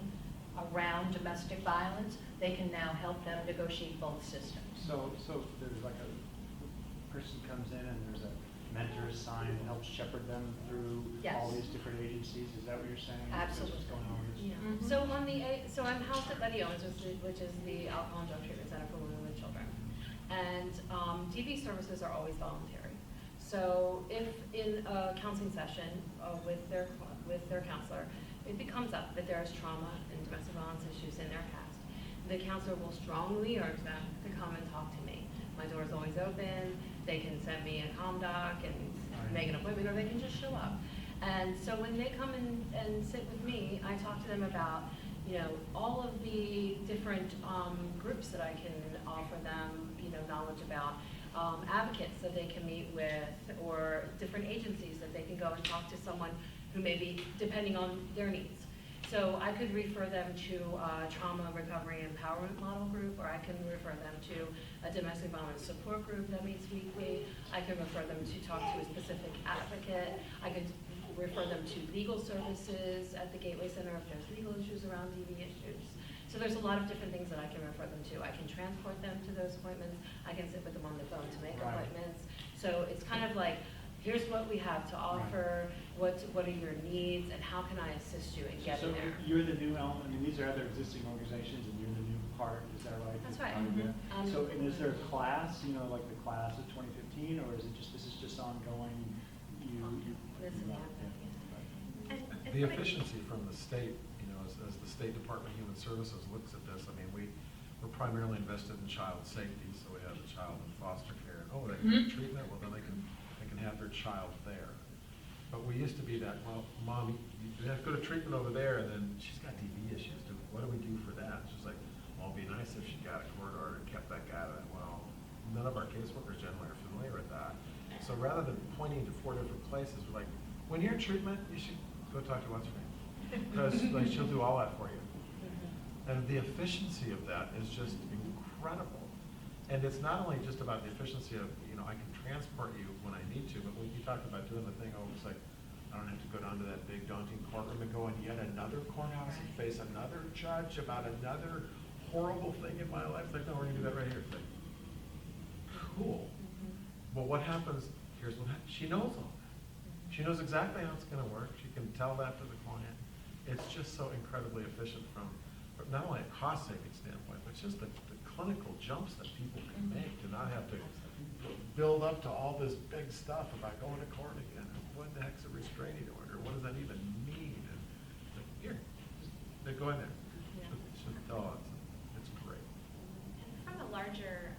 around domestic violence, they can now help them negotiate both systems. So there's like a person comes in and there's a mentor assigned and helps shepherd them through all these different agencies. Is that what you're saying? Absolutely. That's what's going on with this? Yeah. So I'm housed at Letty Owens, which is the Alcohol and Drug Treatment Center for Women and Children. And DV services are always voluntary. So if in a counseling session with their counselor, it becomes up that there is trauma and domestic violence issues in their past, the counselor will strongly urge them to come and talk to me. My door is always open. They can send me a comm doc and make an appointment, or they can just show up. And so when they come and sit with me, I talk to them about, all of the different groups that I can offer them, knowledge about, advocates that they can meet with, or different agencies that they can go and talk to someone who may be, depending on their needs. So I could refer them to a trauma recovery empowerment model group, or I can refer them to a domestic violence support group that meets weekly. I can refer them to talk to a specific advocate. I could refer them to legal services at the Gateway Center if there's legal issues around DV issues. So there's a lot of different things that I can refer them to. I can transport them to those appointments. I can sit with them on the phone to make appointments. So it's kind of like, here's what we have to offer, what are your needs, and how can I assist you in getting there? So you're the new element. I mean, these are other existing organizations, and you're the new part. Is that right? That's right. So, and is there a class, like the class of 2015, or is it just, this is just ongoing? This is The efficiency from the state, as the State Department of Human Services looks at this, I mean, we're primarily invested in child safety, so we have the child in foster care. Oh, they need treatment, well, then they can have their child there. But we used to be that, well, Mom, you have to go to treatment over there, and then she's got DV issues. What do we do for that? She's like, well, it'd be nice if she got a court order and kept that guy out of it. Well, none of our caseworkers generally are familiar with that. So rather than pointing to 4 different places, we're like, when you're in treatment, you should go talk to what's her name. Because she'll do all that for you. And the efficiency of that is just incredible. And it's not only just about the efficiency of, I can transport you when I need to, but when you talked about doing the thing, it's like, I don't have to go down to that big daunting courtroom and go in yet another courthouse and face another judge about another horrible thing in my life. It's like, no, we're gonna do that right here. It's like, cool. But what happens, here's what happens, she knows all that. She knows exactly how it's gonna work. She can tell that to the client. It's just so incredibly efficient from not only a cost saving standpoint, but just the clinical jumps that people can make to not have to build up to all this big stuff about going to court again. What the heck's a restraining order? What does that even mean? And here, just go in there. It's great. And from a larger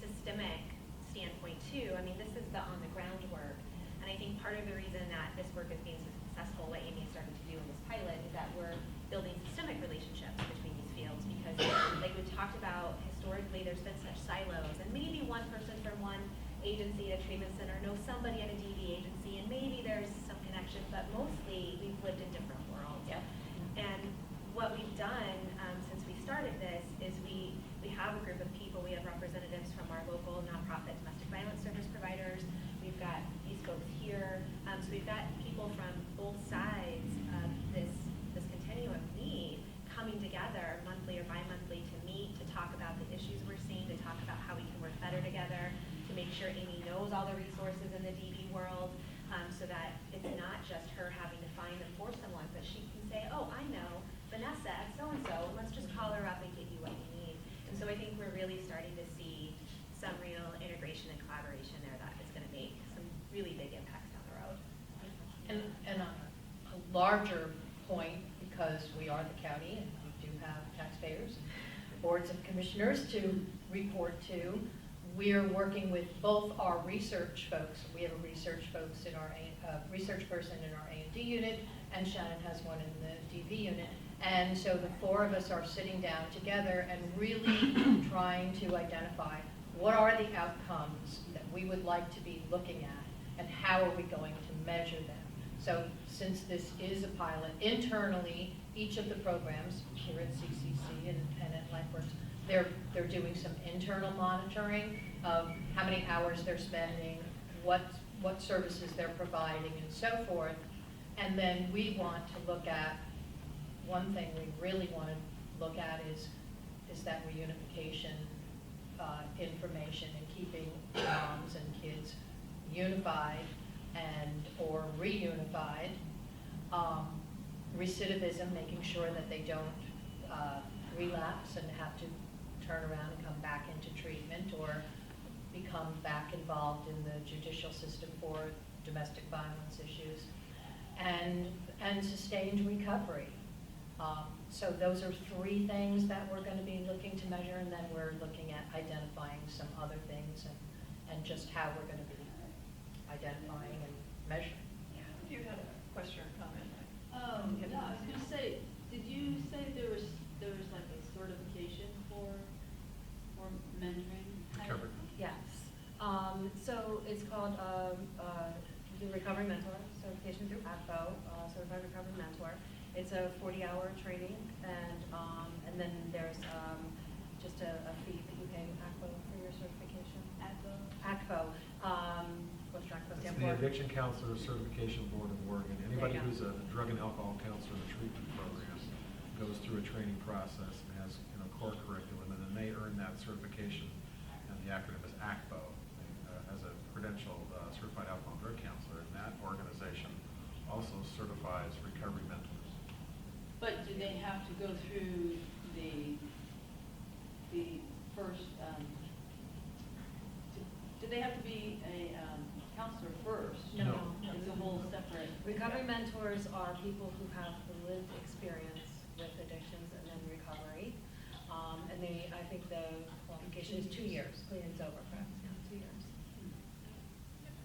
systemic standpoint too, I mean, this is the on the ground work. And I think part of the reason that this work is being so successful, what Amy started to do in this pilot, is that we're building systemic relationships between these fields, because like we talked about, historically there's been such silos, and maybe one person from one agency at a treatment center knows somebody at a DV agency, and maybe there's some connection, but mostly we've lived in different worlds. Yep. And what we've done since we started this is we have a group of people. We have representatives from our local nonprofit domestic violence service providers. We've got these folks here. So we've got people from both sides of this continuum of need coming together monthly or bi-monthly to sure Amy knows all the resources in the DV world, so that it's not just her having to find them for someone, but she can say, oh, I know Vanessa at so-and-so, let's just call her up and get you what you need. And so I think we're really starting to see some real integration and collaboration there that is going to make some really big impacts down the road. And on a larger point, because we are the county and we do have taxpayers, boards of commissioners to report to, we're working with both our research folks. We have a research research person in our A&D unit, and Shannon has one in the DV unit. And so the four of us are sitting down together and really trying to identify what are the outcomes that we would like to be looking at, and how are we going to measure them. So since this is a pilot, internally, each of the programs here at CCC and at LifeWorks, they're doing some internal monitoring of how many hours they're spending, what services they're providing, and so forth. And then we want to look at, one thing we really want to look at is that reunification information, and keeping moms and kids unified and or reunified. Recidivism, making sure that they don't relapse and have to turn around and come back into treatment or become back involved in the judicial system for domestic violence issues, and sustained recovery. So those are three things that we're going to be looking to measure, and then we're looking at identifying some other things and just how we're going to be identifying and measuring. You had a question or comment? No, I was going to say, did you say there was like a certification for mentoring? Recovery. Yes. So it's called the Recovery Mentor certification through ACFO, Certified Recovery Mentor. It's a 40-hour training, and then there's just a fee that you pay ACFO for your certification. ACFO. What's your ACFO It's stand the for? Addiction Counselor Certification Board of Oregon. Anybody There you who's go. a drug and alcohol counselor in a treatment program goes through a training process and has core curriculum, and then they earn that certification. And the acronym is ACFO, as a credentialed certified alcohol and drug counselor. And that organization also certifies recovery mentors. But do they have to go through the first, do they have to be a counselor first? No. It's a whole separate. Recovery mentors are people who have the lived experience with addictions and then recovery. And I think the qualification is 2 years. Clean's over, perhaps, yeah, 2 years.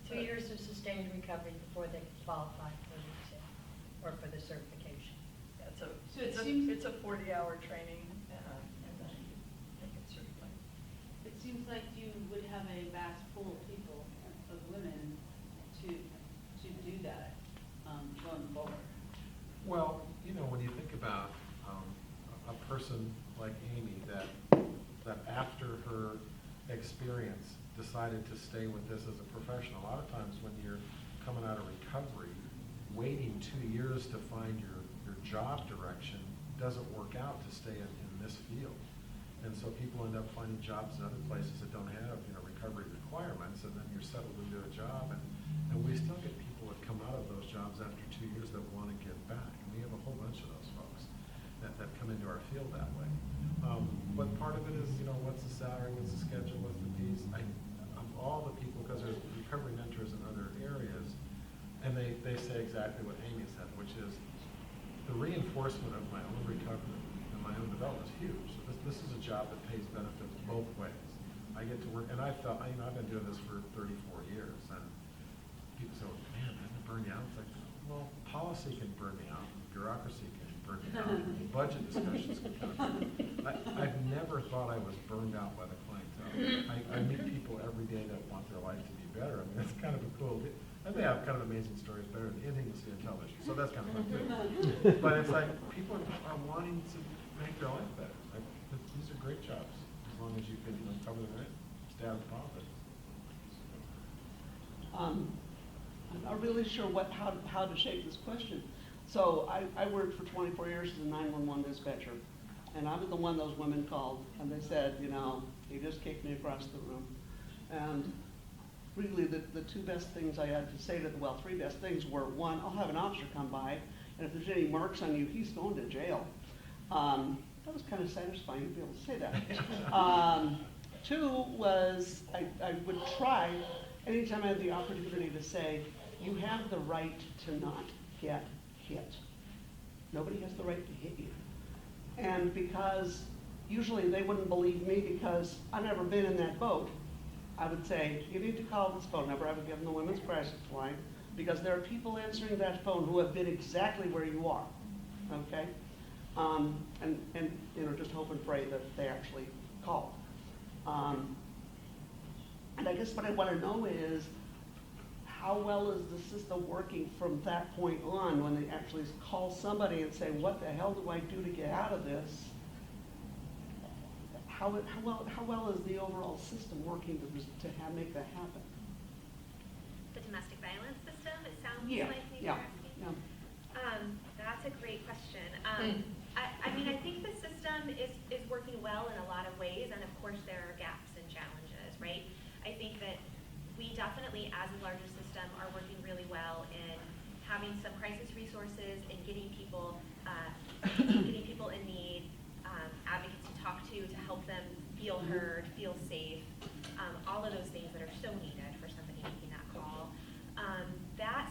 2 years of sustained recovery before they qualify for or for the certification. So So it it's seems- a 40-hour training, and then they get certified. It seems like you would have a vast pool of people, of women, to do that going forward. Well, when you think about a person like Amy that after her experience decided to stay with this as a professional, a lot of times when you're coming out of recovery, waiting 2 years to find your job direction doesn't work out to stay in this field. And so people end up finding jobs in other places that don't have recovery requirements, and then you're settled into a job. And we still get people that come out of those jobs after 2 years that want to get back. And we have a whole bunch of those folks that come into our field that way. But part of it is, what's the salary, what's the schedule, what's the fees? Of all the people, because there's recovery mentors in other areas, and they say exactly what Amy said, which is the reinforcement of my own recovery and my own development is huge. So this is a job that pays benefits both ways. I get to work, and I've been doing this for 34 years, and people say, man, doesn't it burn you out? It's like, well, policy can burn me out, bureaucracy can burn me out, budget discussions can burn me out. I've never thought I was burned out by the clientele. I meet people every day that want their life to be better. I mean, it's kind of a cool, and they have kind of amazing stories, better than anything you see on television, so that's kind of fun too. But it's like, people are wanting to make their life better. Like, these are great jobs, as long as you can cover the rent, stay out of politics. I'm not really sure how to shape this question. So I worked for 24 years as a 911 dispatcher, and I was the one those women called, and they said, he just kicked me across the room. And really the two best things I had to say to well, three best things were, one, I'll have an officer come by, and if there's any marks on you, he's going to jail. That was kind of satisfying to be able to say that. Two was I would try, anytime I had the opportunity to say, you have the right to not get hit. Nobody has the right to hit you. And because usually they wouldn't believe me because I've never been in that boat, I would say, you need to call this phone number. I would give them the women's crisis line because there are people answering that phone who have been exactly where you are, okay? And you know, just hope and pray that they actually call. And I guess what I want to know is, how well is the system working from that point on when they actually call somebody and say, what the hell do I do to get out of this? How well is the overall system working to make that happen? The domestic violence system, it sounds Yeah, like maybe yeah, you're asking. That's a great question. I mean, I think the system is working well in a lot of ways, and of course there are gaps and challenges, right? I think that we definitely, as a larger system, are working really well in having some crisis resources and getting people in need, advocates to talk to help them feel heard, feel safe, all of those things that are so needed for somebody making that call. That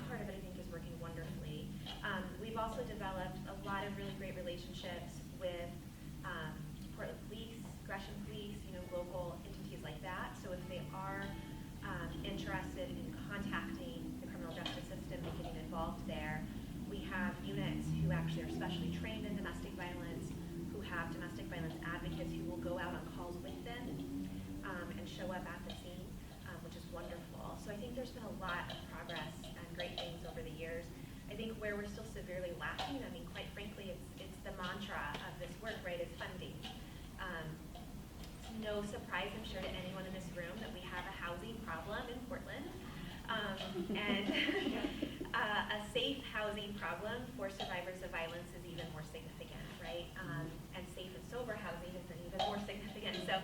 part of it, I think, is working wonderfully. We've also developed a lot of really great relationships with Portland Police, Gresham Police, local entities like that. So if they are interested in contacting the criminal justice system and getting involved there, we have units who actually are specially trained in domestic violence, who have domestic violence advocates who will go out on calls with them and show up at the scene, which is wonderful. So I think there's been a lot of progress and great things over the years. I think where we're still severely lacking, I mean, quite frankly, it's the mantra of this work, right, is funding. It's no surprise, I'm sure, to anyone in this room that we have a housing problem in Portland. And a safe housing problem for survivors of violence is even more significant, right? And safe and sober housing is then even more significant. So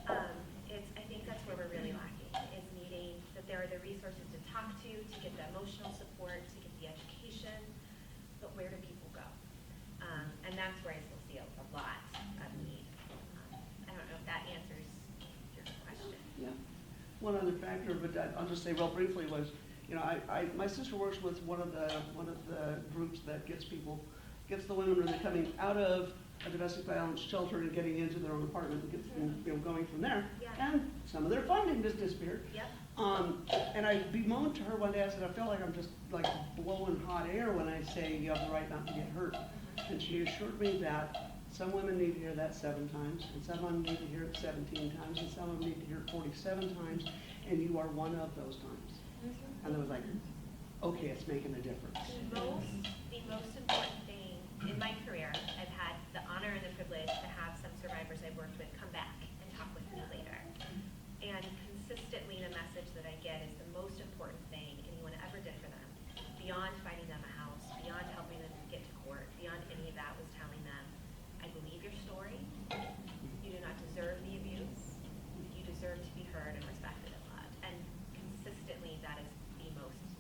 I think that's where we're really lacking, is needing that there are the resources to talk to get the emotional support, to get the education, but where do people go? And that's where I still see a lot of need. I don't know if that answers your question. Yeah. One other factor, but I'll just say real briefly was, my sister works with one of the groups that gets the women when they're coming out of a domestic violence shelter and getting into their own apartment and gets them, going from there. Yeah. And some of their funding just disappeared. Yep. And I bemoaned to her one day, I said, I feel like I'm just like blowing hot air when I say you have the right not to get hurt. And she assured me that some women need to hear that 7 times, and some women need to hear it 17 times, and some of them need to hear it 47 times, and you are one of those times. And I was like, okay, it's making a difference. The most important thing in my career, I've had the honor and the privilege to have some survivors I've worked with come back and talk with me later. And consistently the message that I get is the most important thing anyone ever did for them, beyond finding them a house, beyond helping them get to court, beyond any of that, was telling them, I believe your story. You do not deserve the abuse. You deserve to be heard and respected and loved. And consistently, that is the most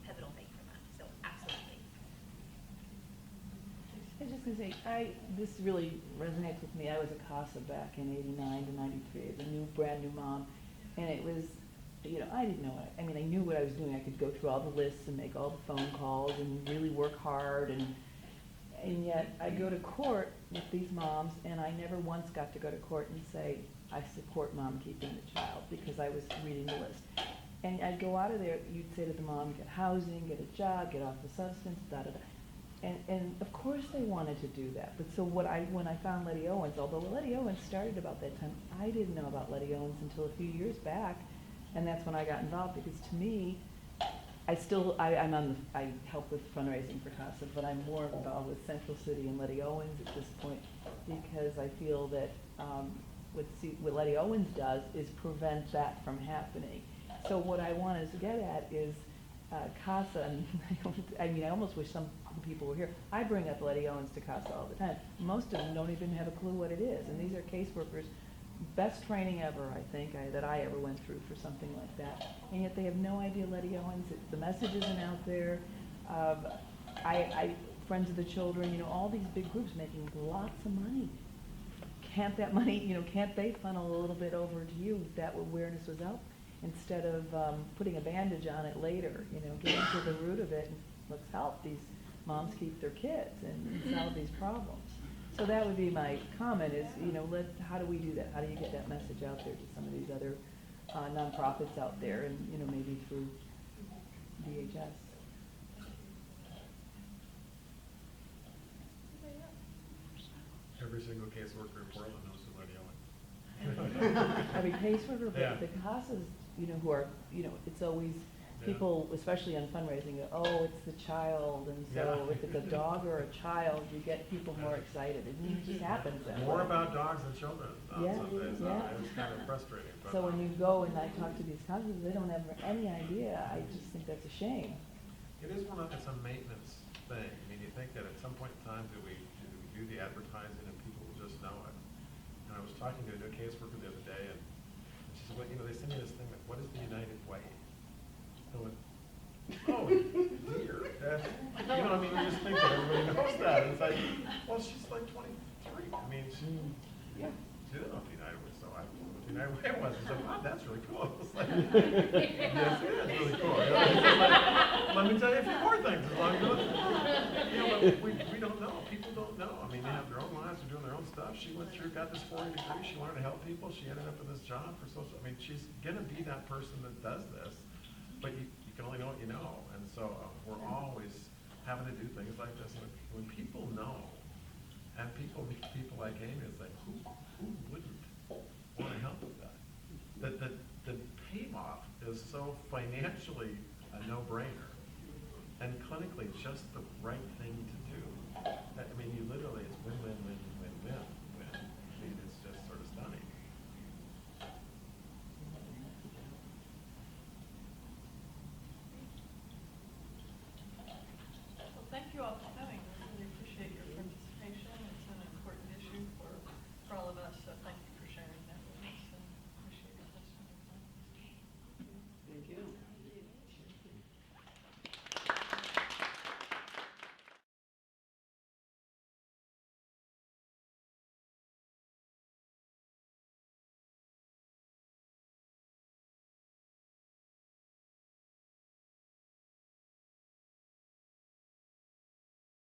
pivotal thing for them. So absolutely. I was just going to say, this really resonates with me. I was a CASA back in '89 to '93 as a brand new mom, and it was, I didn't know I knew what I was doing. I could go through all the lists and make all the phone calls and really work hard, and yet I go to court with these moms, and I never once got to go to court and say, I support mom keeping the child, because I was reading the list. And I'd go out of there, you'd say to the mom, get housing, get a job, get off the substance, da-da-da. And of course they wanted to do that. But so when I found Letty Owens, although Letty Owens started about that time, I didn't know about Letty Owens until a few years back, and that's when I got involved, because to me, I help with fundraising for CASA, but I'm more involved with Central City and Letty Owens at this point, because I feel that what Letty Owens does is prevent that from happening. So what I want to get at is CASA, and I almost wish some people were here. I bring up Letty Owens to CASA all the time. Most of them don't even have a clue what it is, and these are caseworkers best training ever, I think, that I ever went through for something like that. And yet they have no idea, Letty Owens, the message isn't out there. Friends of the Children, you know, all these big groups making lots of money. Can't that money, you know, can't they funnel a little bit over to you if that awareness was out? Instead of putting a bandage on it later, you know, getting to the root of it, and let's help these moms keep their kids and solve these problems. So that would be my comment is, you know, how do we do that? How do you get that message out there to some of these other nonprofits out there, and, you know, maybe through DHS? Every single caseworker in Portland knows who Letty Owens. Every caseworker, Yeah. but the CASAs, you know, who are, you know, it's always people, especially on fundraising, go, oh, it's the child, and so Yeah. if it's a dog or a child, you get people more excited. It just happens that More way. about dogs than children on Yeah, some days. yeah. It's kind of frustrating. But So when you go and I talk to these CASAs, they don't have any idea. I just think that's a shame. It is it's a maintenance thing. I mean, you think that at some point in time, do we do the advertising and people will just know it? And I was talking to a caseworker the other day, and she said, well, you know, they sent me this thing, like, what is the United Way? I went, oh, dear. You know what I mean? You just think that everybody knows that. And it's like, well, she's like 23. I mean, she didn't know the United Way, so I told her what the United Way was. She's like, wow, that's really cool. I was like, yes, it is really cool. You know, it's just like, let me tell you a few more things as long as you know, but we don't know. People don't know. I mean, they have their own lives, they're doing their own stuff. She went through, got this 4-year degree, she wanted to help people, she ended up with this job for social, I mean, she's gonna be that person that does this, but you can only know what you know. And so we're always having to do things like this. And when people know, and people meet people like Amy, it's like, who wouldn't want to help with that? The payoff is so financially a no-brainer, and clinically just the right thing to do. I mean, you literally, it's win, win, win, win, win, win. I mean, it's just sort of stunning. Well, thank you all for